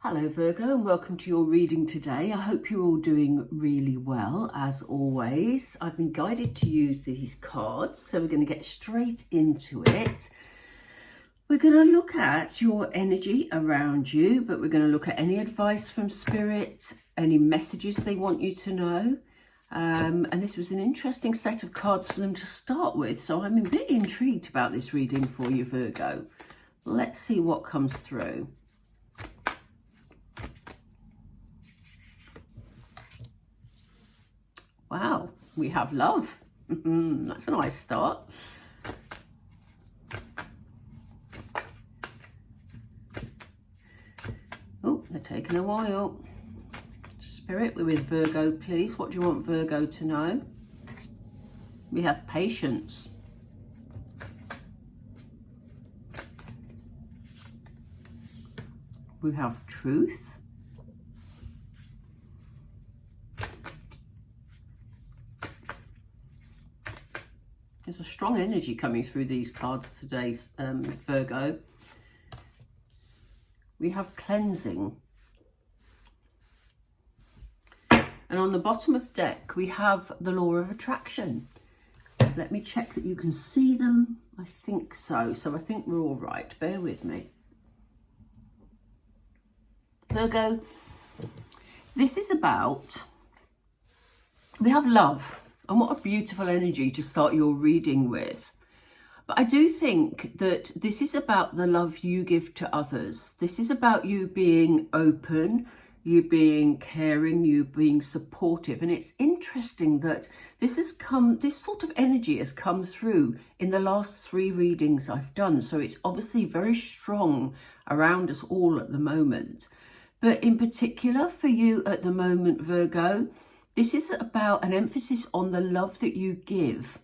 Hello Virgo, and welcome to your reading today. I hope you're all doing really well as always. I've been guided to use these cards, so we're going to get straight into it. We're going to look at your energy around you, but we're going to look at any advice from Spirit, any messages they want you to know. And this was an interesting set of cards for them to start with, so I'm a bit intrigued about this reading for you, Virgo. Let's see what comes through. Wow, we have love. That's a nice start. Oh, they're taking a while. Spirit, we're with Virgo, please. What do you want Virgo to know? We have patience. We have truth. There's a strong energy coming through these cards today, Virgo. We have cleansing. And on the bottom of the deck, we have the law of attraction. Let me check that you can see them. I think so. So I think we're all right. Bear with me. Virgo, this is about, we have love. And what a beautiful energy to start your reading with. But I do think that this is about the love you give to others. This is about you being open, you being caring, you being supportive. And it's interesting that this sort of energy has come through in the last 3 readings I've done. So it's obviously very strong around us all at the moment. But in particular for you at the moment, Virgo, this is about an emphasis on the love that you give.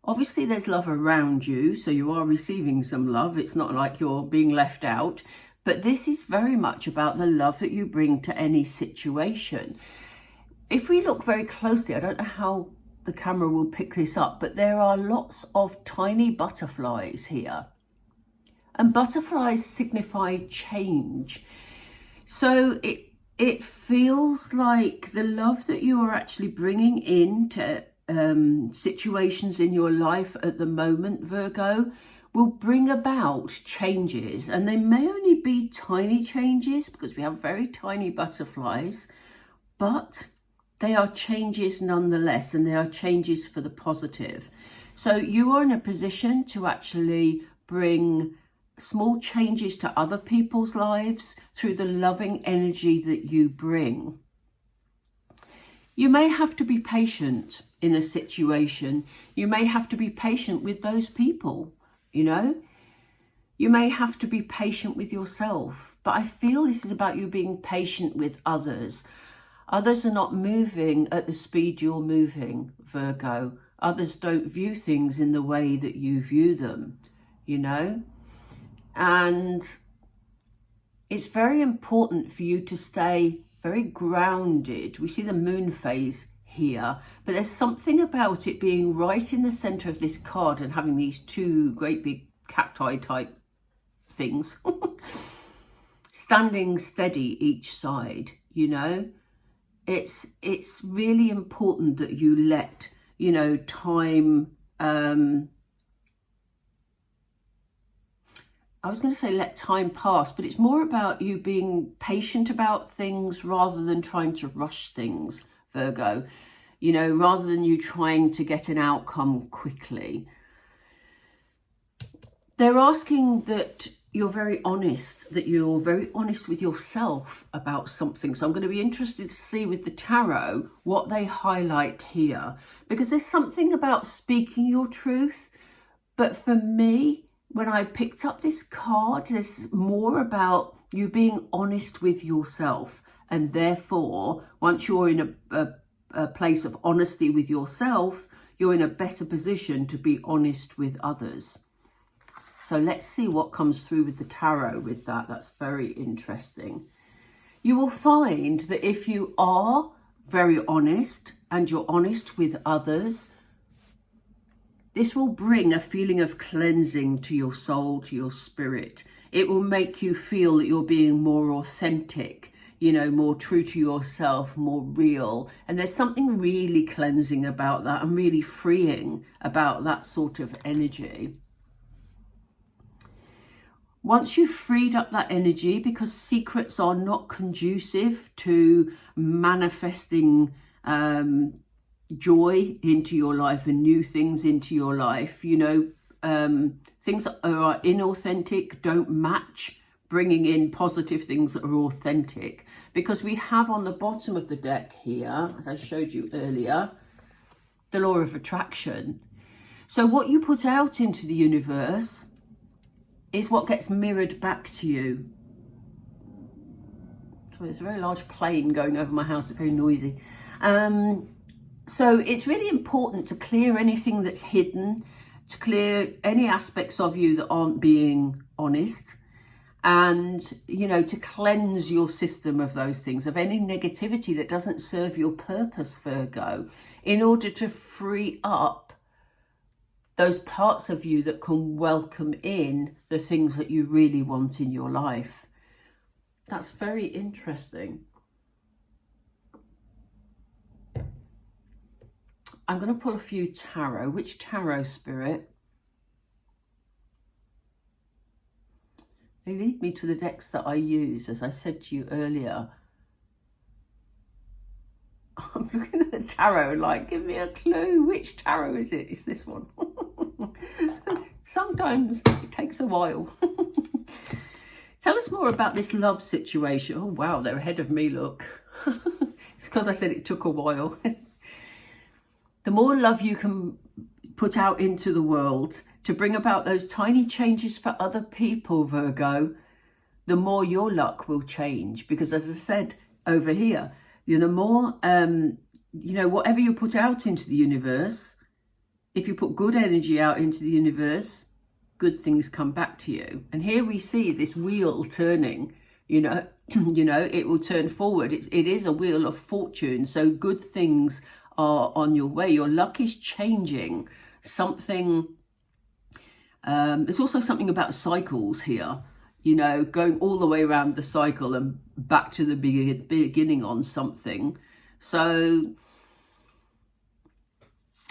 Obviously, there's love around you, so you are receiving some love. It's not like you're being left out. But this is very much about the love that you bring to any situation. If we look very closely, I don't know how the camera will pick this up, but there are lots of tiny butterflies here. And butterflies signify change. So it feels like the love that you are actually bringing into situations in your life at the moment, Virgo, will bring about changes. And they may only be tiny changes because we have very tiny butterflies, but they are changes nonetheless, and they are changes for the positive. So you are in a position to actually bring small changes to other people's lives through the loving energy that you bring. You may have to be patient in a situation. You may have to be patient with those people, you know. You may have to be patient with yourself. But I feel this is about you being patient with others. Others are not moving at the speed you're moving, Virgo. Others don't view things in the way that you view them, you know. And it's very important for you to stay very grounded. We see the moon phase here, but there's something about it being right in the center of this card and having these 2 great big cacti type things standing steady each side, you know. It's really important that you let, you know, time, I was going to say let time pass, but it's more about you being patient about things rather than trying to rush things, Virgo. You know, rather than you trying to get an outcome quickly. They're asking that you're very honest with yourself about something. So I'm going to be interested to see with the tarot what they highlight here. Because there's something about speaking your truth. But for me, when I picked up this card, there's more about you being honest with yourself. And therefore, once you're in a place of honesty with yourself, you're in a better position to be honest with others. So let's see what comes through with the tarot with that. That's very interesting. You will find that if you are very honest and you're honest with others, this will bring a feeling of cleansing to your soul, to your spirit. It will make you feel that you're being more authentic, you know, more true to yourself, more real. And there's something really cleansing about that and really freeing about that sort of energy. Once you've freed up that energy, because secrets are not conducive to manifesting joy into your life and new things into your life, you know, things that are inauthentic don't match bringing in positive things that are authentic, because we have on the bottom of the deck here, as I showed you earlier, the law of attraction. So what you put out into the universe is what gets mirrored back to you. So there's a very large plane going over my house, it's very noisy. So it's really important to clear anything that's hidden, to clear any aspects of you that aren't being honest, and, you know, to cleanse your system of those things, of any negativity that doesn't serve your purpose, Virgo, in order to free up those parts of you that can welcome in the things that you really want in your life. That's very interesting. I'm going to pull a few tarot. Which tarot, Spirit? They lead me to the decks that I use, as I said to you earlier. I'm looking at the tarot like, give me a clue. Which tarot is it? It's this one. Sometimes it takes a while. Tell us more about this love situation. Oh, wow, they're ahead of me, look. It's because I said it took a while. The more love you can put out into the world to bring about those tiny changes for other people, Virgo, the more your luck will change. Because as I said over here, you know, the more, you know, whatever you put out into the universe, if you put good energy out into the universe, good things come back to you. And here we see this wheel turning, you know, it will turn forward. It is a wheel of fortune. So good things are on your way. Your luck is changing. Something, there's also something about cycles here, you know, going all the way around the cycle and back to the beginning on something. So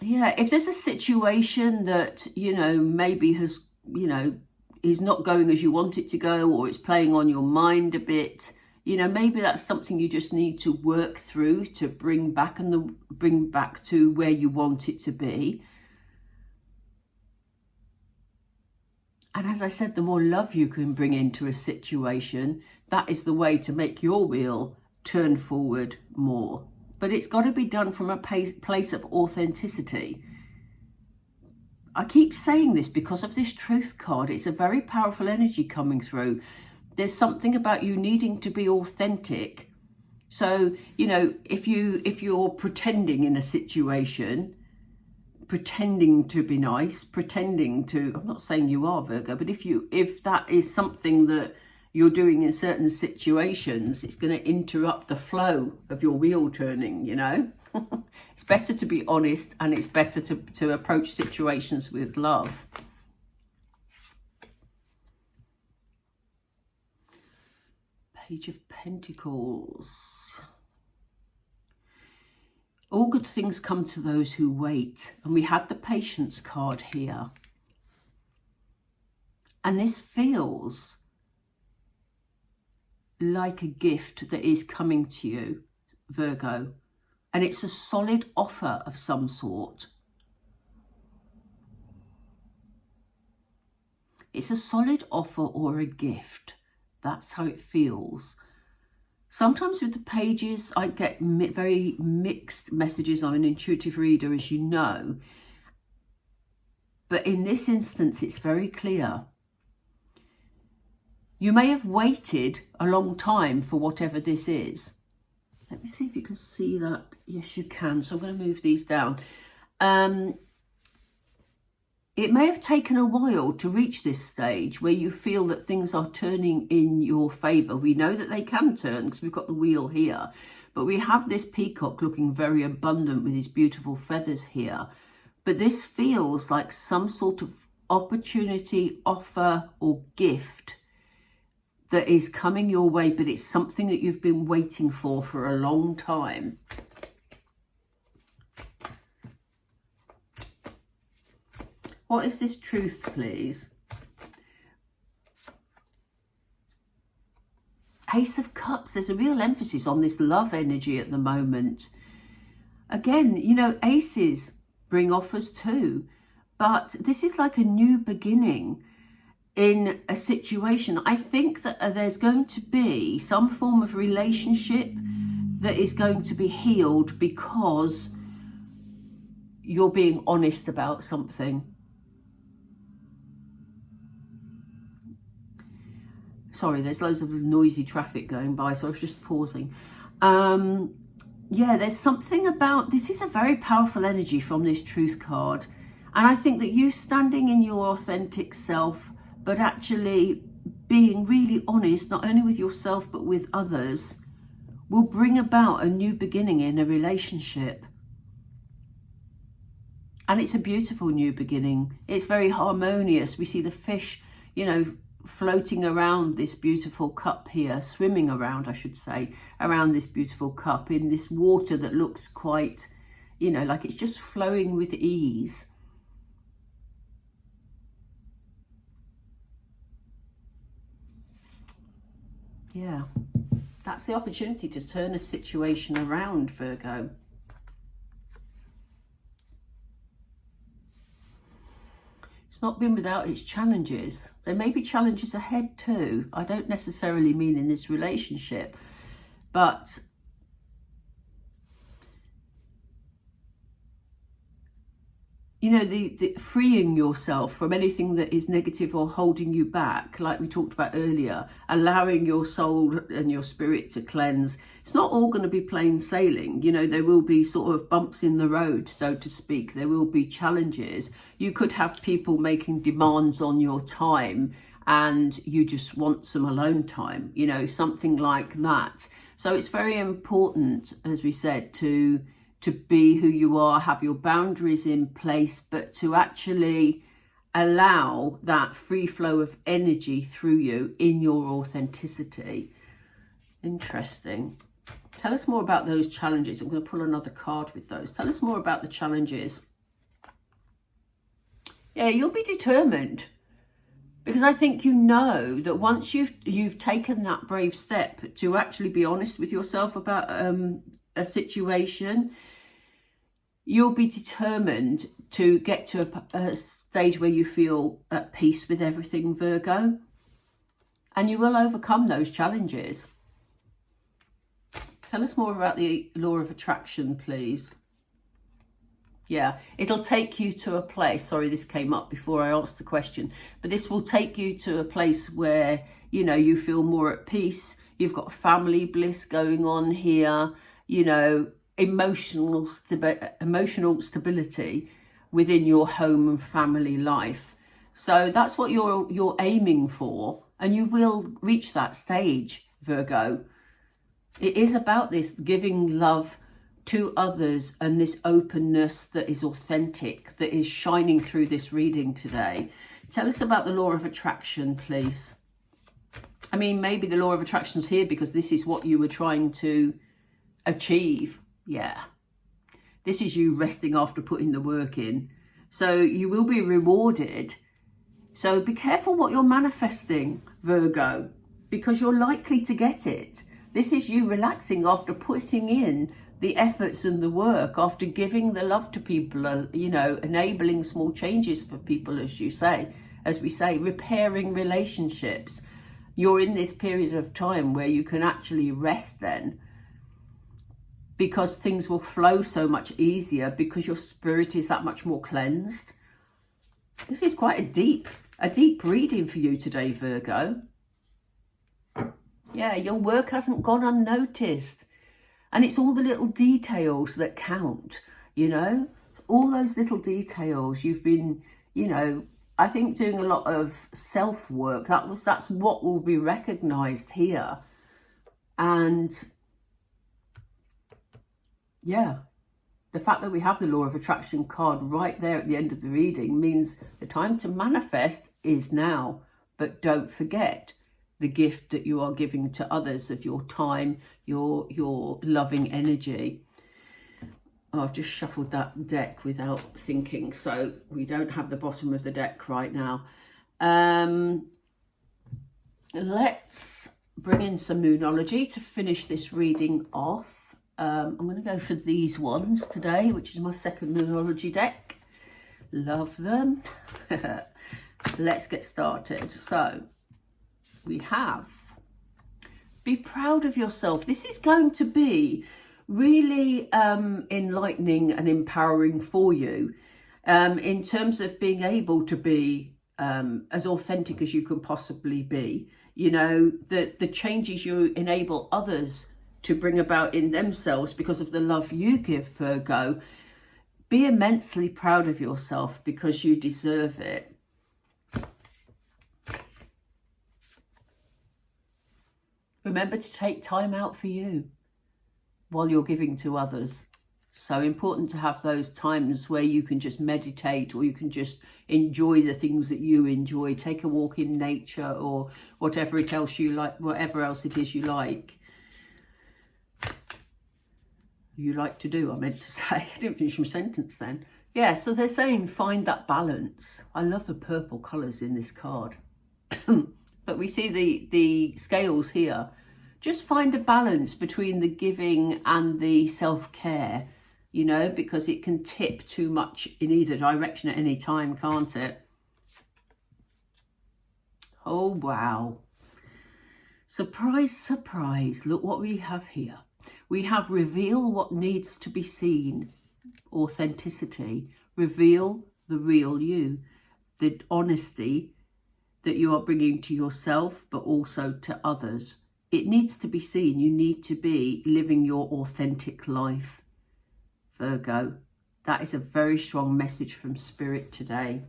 yeah, if there's a situation that, you know, maybe has, you know, is not going as you want it to go, or it's playing on your mind a bit, you know, maybe that's something you just need to work through to bring back to where you want it to be. And as I said, the more love you can bring into a situation, that is the way to make your wheel turn forward more. But it's got to be done from a place of authenticity. I keep saying this because of this truth card. It's a very powerful energy coming through. There's something about you needing to be authentic. So, you know, if you're pretending in a situation, pretending to be nice, pretending to, I'm not saying you are, Virgo, but if that is something that you're doing in certain situations, it's going to interrupt the flow of your wheel turning, you know. It's better to be honest, and it's better to approach situations with love. Page of Pentacles. All good things come to those who wait. And we had the Patience card here. And this feels like a gift that is coming to you, Virgo. And it's a solid offer of some sort. It's a solid offer or a gift. That's how it feels. Sometimes with the pages, I get very mixed messages. I'm an intuitive reader, as you know. But in this instance, it's very clear. You may have waited a long time for whatever this is. Let me see if you can see that. Yes, you can. So I'm going to move these down. It may have taken a while to reach this stage where you feel that things are turning in your favour. We know that they can turn because we've got the wheel here. But we have this peacock looking very abundant with his beautiful feathers here. But this feels like some sort of opportunity, offer or gift that is coming your way, but it's something that you've been waiting for a long time. What is this truth, please? Ace of Cups. There's a real emphasis on this love energy at the moment. Again, you know, aces bring offers too, but this is like a new beginning in a situation. I think that there's going to be some form of relationship that is going to be healed because you're being honest about something. Sorry, there's loads of noisy traffic going by, so I was just pausing. Yeah, there's something about, this is a very powerful energy from this truth card. And I think that you standing in your authentic self, but actually being really honest, not only with yourself, but with others, will bring about a new beginning in a relationship. And it's a beautiful new beginning. It's very harmonious. We see the fish, you know, floating around this beautiful cup here, swimming around, I should say, around this beautiful cup in this water that looks quite, you know, like it's just flowing with ease. Yeah, that's the opportunity to turn a situation around, Virgo. It's not been without its challenges. There may be challenges ahead too. I don't necessarily mean in this relationship, but you know, the freeing yourself from anything that is negative or holding you back, like we talked about earlier, allowing your soul and your spirit to cleanse. It's not all going to be plain sailing. You know, there will be sort of bumps in the road, so to speak. There will be challenges. You could have people making demands on your time and you just want some alone time, you know, something like that. So it's very important, as we said, to be who you are, have your boundaries in place, but to actually allow that free flow of energy through you in your authenticity. Interesting. Tell us more about those challenges. I'm going to pull another card with those. Tell us more about the challenges. Yeah, you'll be determined, because I think you know that once you've taken that brave step to actually be honest with yourself about a situation, you'll be determined to get to a stage where you feel at peace with everything, Virgo. And you will overcome those challenges. Tell us more about the law of attraction, please. Yeah, it'll take you to a place. Sorry, this came up before I asked the question. But this will take you to a place where, you know, you feel more at peace. You've got family bliss going on here, you know, emotional stability within your home and family life. So that's what you're aiming for, and you will reach that stage, Virgo. It is about this giving love to others and this openness that is authentic, that is shining through this reading today. Tell us about the law of attraction, please. I mean, maybe the law of attraction is here because this is what you were trying to achieve. Yeah, this is you resting after putting the work in. So you will be rewarded. So be careful what you're manifesting, Virgo, because you're likely to get it. This is you relaxing after putting in the efforts and the work, after giving the love to people, you know, enabling small changes for people, as we say, repairing relationships. You're in this period of time where you can actually rest then, because things will flow so much easier because your spirit is that much more cleansed. This is quite a deep reading for you today, Virgo. Yeah, your work hasn't gone unnoticed. And it's all the little details that count, you know? All those little details you've been, you know, I think doing a lot of self-work. That's what will be recognised here. And yeah, the fact that we have the law of attraction card right there at the end of the reading means the time to manifest is now. But don't forget, the gift that you are giving to others of your time, your loving energy. Oh, I've just shuffled that deck without thinking, so we don't have the bottom of the deck right now. Let's bring in some Moonology to finish this reading off. I'm going to go for these ones today, which is my second Moonology deck. Love them. Let's get started. So we have, be proud of yourself. This is going to be really enlightening and empowering for you in terms of being able to be as authentic as you can possibly be. You know, the changes you enable others to bring about in themselves because of the love you give, Virgo. Be immensely proud of yourself because you deserve it. Remember to take time out for you while you're giving to others. So important to have those times where you can just meditate, or you can just enjoy the things that you enjoy. Take a walk in nature, or whatever else you like, whatever else it is you like. You like to do, I meant to say. I didn't finish my sentence then. Yeah, so they're saying find that balance. I love the purple colours in this card. But we see the scales here. Just find a balance between the giving and the self-care, you know, because it can tip too much in either direction at any time, can't it? Oh, wow. Surprise, surprise. Look what we have here. We have reveal what needs to be seen. Authenticity. Reveal the real you. The honesty that you are bringing to yourself, but also to others. It needs to be seen. You need to be living your authentic life, Virgo. That is a very strong message from Spirit today.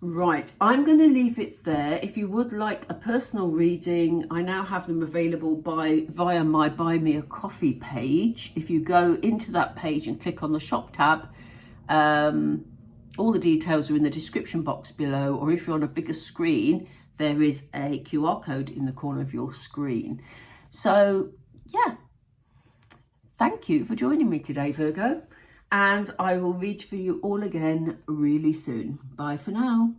Right, I'm going to leave it there. If you would like a personal reading, I now have them available via my Buy Me a Coffee page. If you go into that page and click on the shop tab, all the details are in the description box below, or if you're on a bigger screen, there is a QR code in the corner of your screen. So, yeah, thank you for joining me today, Virgo. And I will read for you all again really soon. Bye for now.